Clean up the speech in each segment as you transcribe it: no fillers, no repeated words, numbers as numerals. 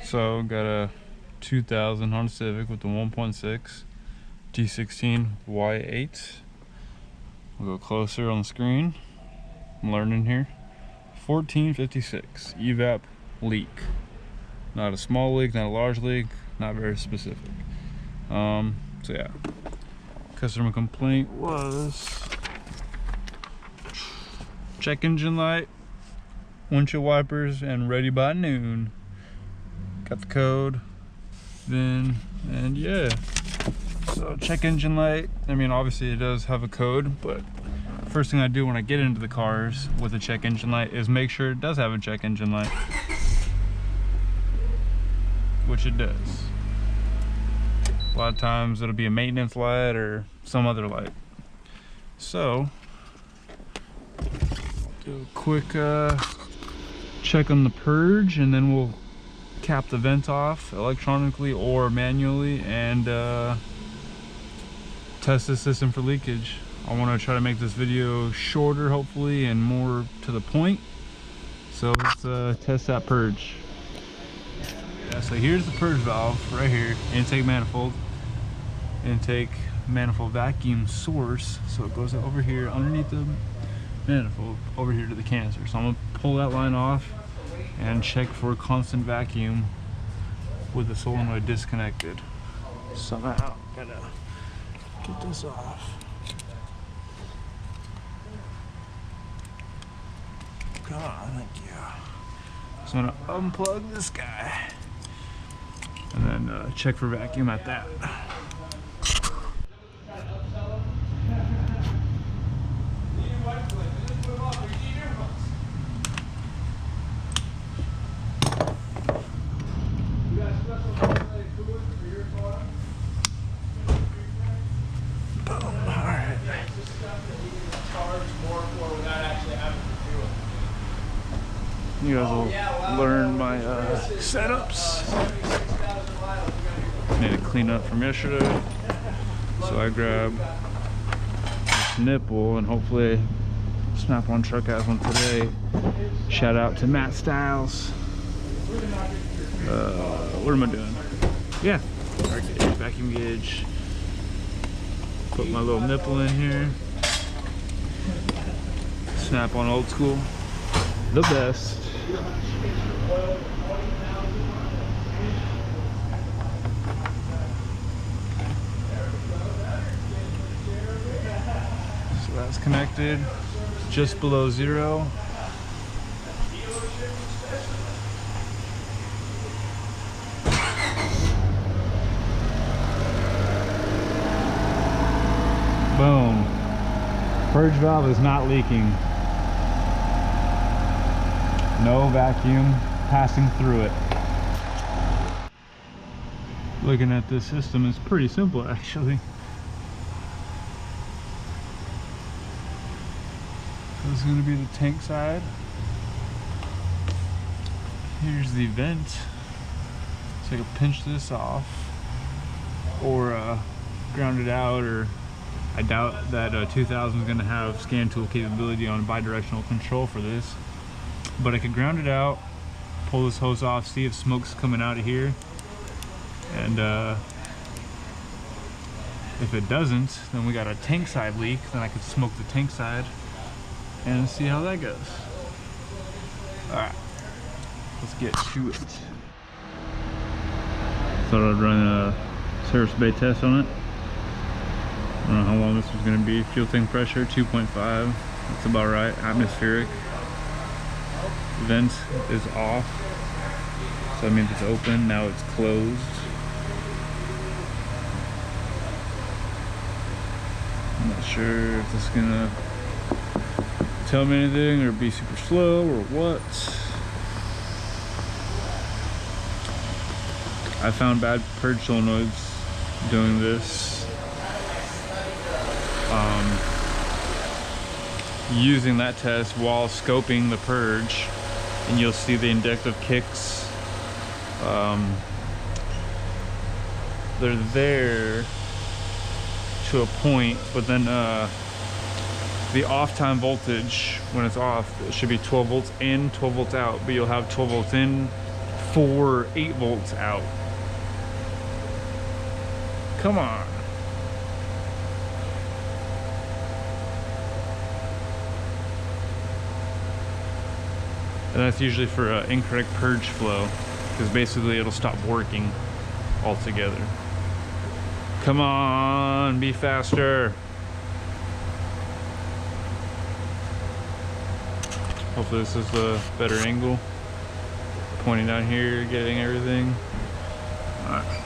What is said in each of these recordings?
So got a 2000 Honda Civic with the 1.6 D16 Y8. We'll go closer on the screen. I'm learning here. 1456 EVAP leak. Not a small leak, not a large leak, not very specific. So yeah, customer complaint was check engine light, windshield wipers, and ready by noon. Got the code, VIN, and yeah. So check engine light, I mean obviously it does have a code, but first thing I do when I get into the cars with a check engine light is make sure it does have a check engine light, which it does. A lot of times it'll be a maintenance light or some other light. So do a quick check on the purge, and then we'll cap the vent off electronically or manually and test the system for leakage. I want to try to make this video shorter hopefully and more to the point. So let's test that purge. Yeah, so here's the purge valve right here, intake manifold vacuum source. So it goes over here underneath the manifold over here to the canister. So I'm gonna pull that line off and check for constant vacuum with the solenoid disconnected. Somehow gotta get this off. Come on, thank you. So I'm gonna unplug this guy and then check for vacuum at that. You guys will learn my setups. Need to clean up from yesterday, so I grab this nipple and hopefully Snap-on truck has one today. Shout out to Matt Styles. What am I doing? Yeah, vacuum gauge. Put my little nipple in here. Snap-on old school, the best. So that's connected just below zero. Boom. Purge valve is not leaking. No vacuum passing through it. Looking at this system is pretty simple actually. So this is going to be the tank side. Here's the vent. So I can pinch this off or ground it out, or I doubt that 2000 is going to have scan tool capability on bidirectional control for this. But I could ground it out, pull this hose off, see if smoke's coming out of here, and if it doesn't, then we got a tank side leak. Then I could smoke the tank side and see how that goes. Alright, let's get to it. Thought I'd run a service bay test on it. I don't know how long this was going to be. Fuel tank pressure 2.5, that's about right. Atmospheric. Vent is off, so that means it's open. Now it's closed. I'm not sure if this is gonna tell me anything or be super slow or what. I found bad purge solenoids doing this. Using that test while scoping the purge, and you'll see the inductive kicks. They're there to a point, but then the off time voltage when it's off, it should be 12 volts in, 12 volts out, but you'll have 12 volts in 4 8-volts out. Come on. And that's usually for incorrect purge flow, because basically it'll stop working altogether. Come on, be faster. Hopefully this is a better angle. Pointing down here, getting everything. Alright.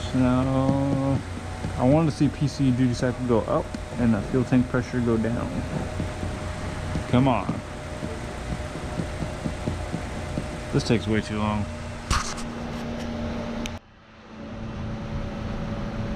So now I want to see PC duty cycle go up and the fuel tank pressure go down. Come on. This takes way too long.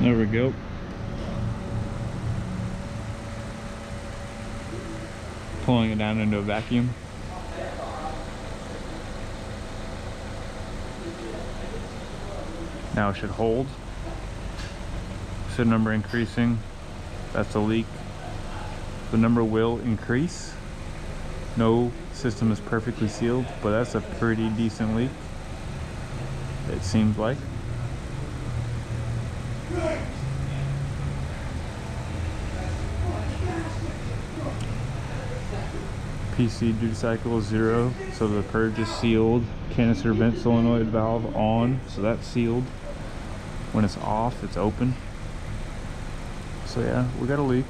There we go. Pulling it down into a vacuum. Now it should hold. SID number increasing. That's a leak. The number will increase. No system is perfectly sealed, but that's a pretty decent leak, it seems like. PC duty cycle is 0, so the purge is sealed. Canister vent solenoid valve on, so that's sealed. When it's off, it's open. So yeah, we got a leak.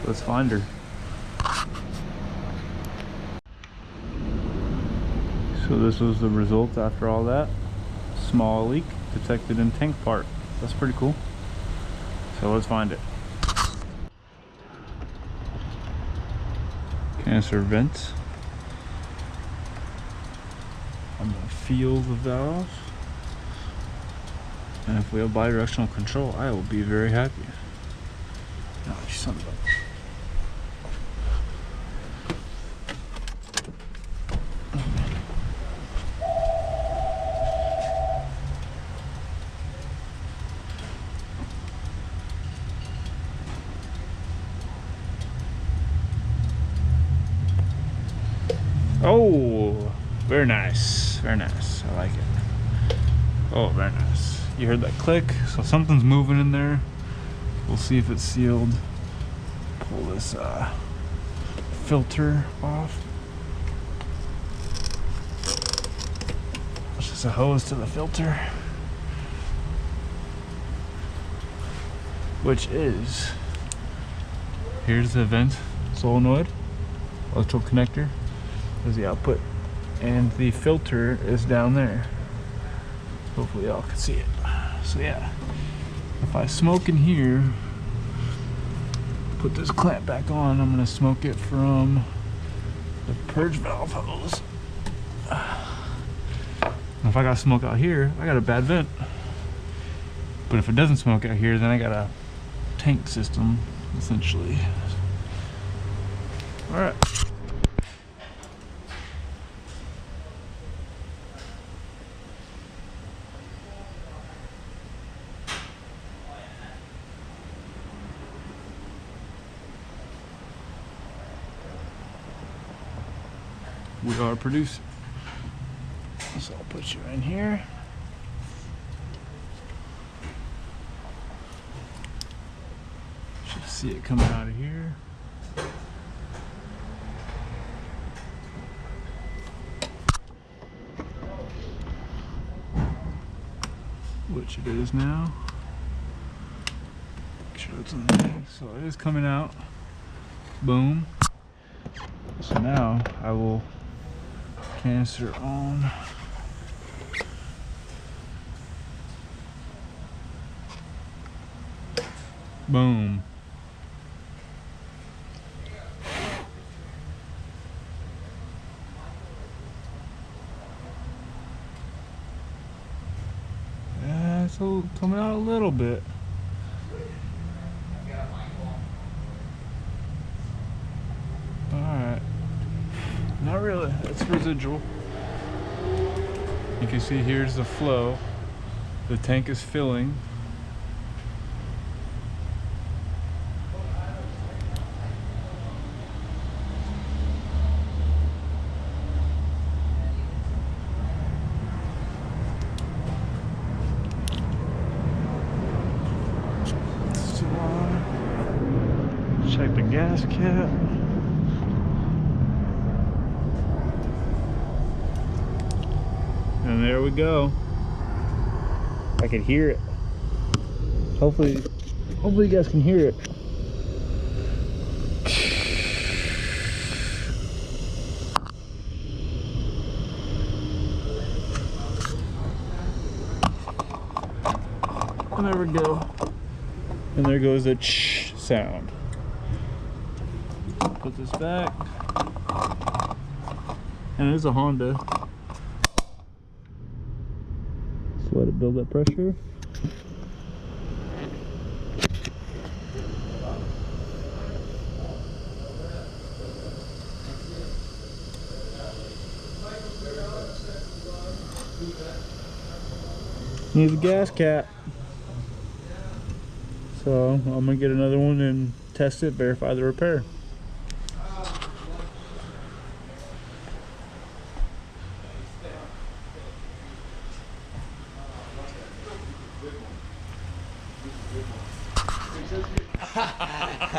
Let's find her. So this was the result after all that. Small leak detected in tank part. That's pretty cool. So let's find it. Canister vent. I'm gonna feel the valve. And if we have bidirectional control, I will be very happy. Oh, you son of a... Oh, very nice, very nice. I like it. Oh, very nice. You heard that click, so something's moving in there. We'll see if it's sealed. Pull this filter off. It's just a hose to the filter, which is, here's the vent solenoid, electrical connector. There's the output, and the filter is down there. Hopefully y'all can see it. So yeah, if I smoke in here, put this clamp back on, I'm gonna smoke it from the purge valve hose. If I got smoke out here, I got a bad vent. But if it doesn't smoke out here, then I got a tank system, essentially. All right. We are producing. So I'll put you in here. Should see it coming out of here. Which it is now. Make sure it's in there. So it is coming out. Boom. So now I will canister on. Boom. Yeah, it's coming out a little bit. Alright. Not really, it's residual. You can see here's the flow. The tank is filling. gas cap. And there we go. I can hear it. Hopefully you guys can hear it. And there we go. And there goes the ch sound. Put this back. And it is a Honda. Just let it build that pressure. Needs a gas cap. So I'm gonna get another one and test it, verify the repair.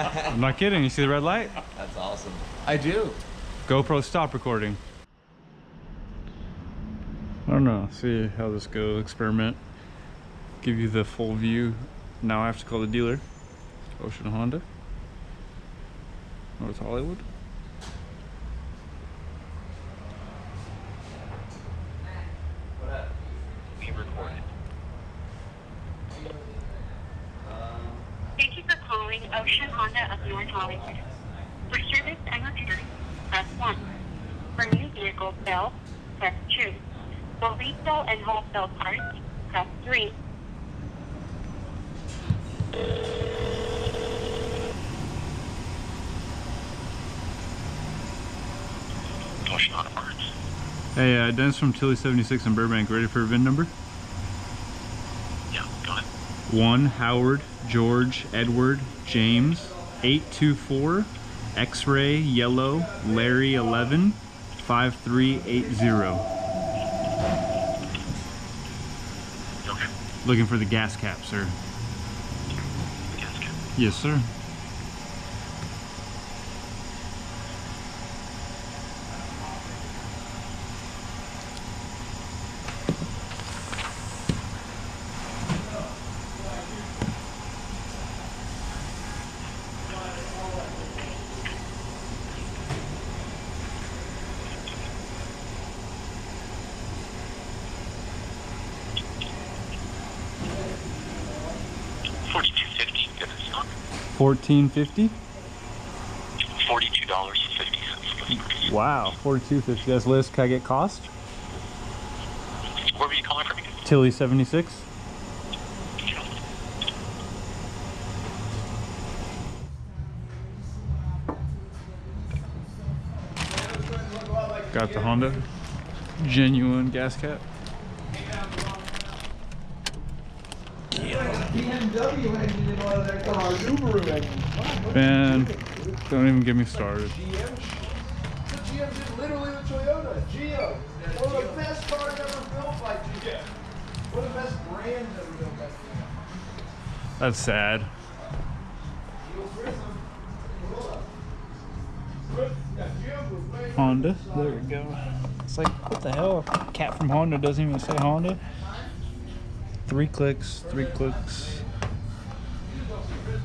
I'm not kidding. You see the red light? That's awesome. I do. GoPro stop recording. I don't know. See how this goes. Experiment. Give you the full view. Now I have to call the dealer. Ocean Honda, North Hollywood. We recorded. Thank you for calling Ocean Honda of North Hollywood. For service and repair, press 1. For new vehicle sales, press 2. For retail and wholesale parts, press 3. Ocean Honda parts. Hey, Dennis from Tilly 76 in Burbank. Ready for a VIN number? Yeah, go ahead. 1 Howard George Edward James 824 X-ray yellow Larry 11 5380. Okay. Looking for the gas cap, sir. Gas cap. Yes, sir. $14.50. $42.50. Wow, $42.50. That's list. Can I get cost? Where were you calling from again? Tilly 76. Got the Honda genuine gas cap. BMW engine in one of their cars. Subaru engine. Man, don't even get me started. GM's literally the Toyota. Geo. One of the best cars ever built by GM. One of the best brands ever built by GM. That's sad. Honda. There we go. It's like, what the hell? Cat from Honda doesn't even say Honda. 3 clicks, 3 clicks.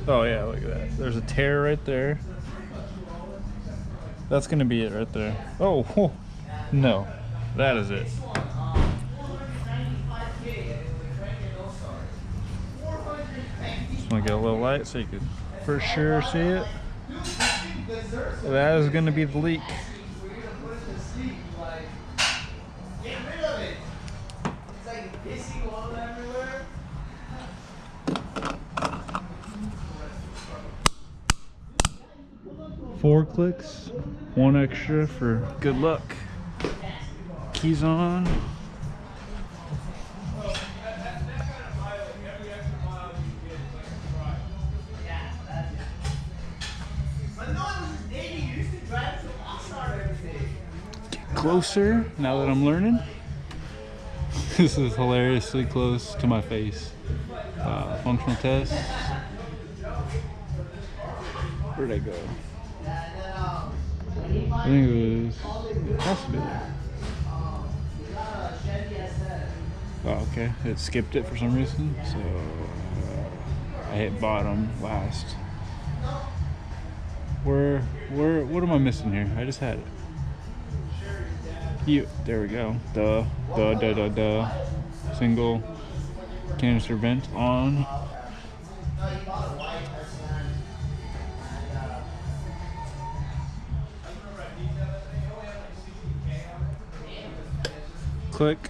Oh yeah, look at that. There's a tear right there. That's gonna be it right there. Oh, whoa. No, that is it. Just wanna get a little light so you can for sure see it. That is gonna be the leak. Four clicks, 1 extra for good luck. Keys on. Get closer now that I'm learning. This is hilariously close to my face. Functional test. Where'd I go? I think it was possibly there. Oh, okay. It skipped it for some reason, so I hit bottom last. What am I missing here? I just had it. There we go. Duh. Single canister vent on. Click.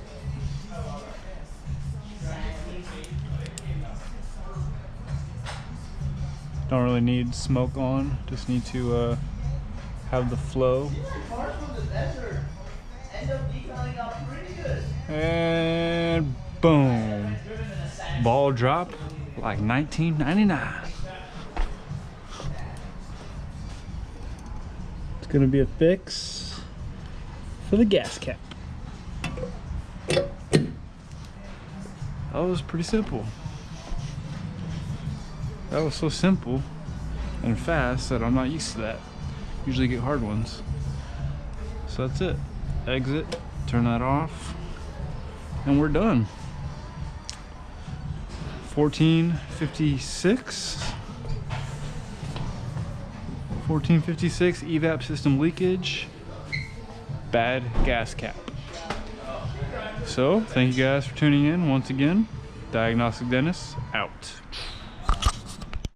Don't really need smoke on, just need to have the flow. And boom. Ball drop like $19.99. It's gonna be a fix for the gas cap. That was pretty simple. That was so simple and fast that I'm not used to that. Usually get hard ones. So that's it. Exit, turn that off, and we're done. 1456 EVAP system leakage, bad gas cap. So thank you guys for tuning in once again. Diagnostic Dennis out.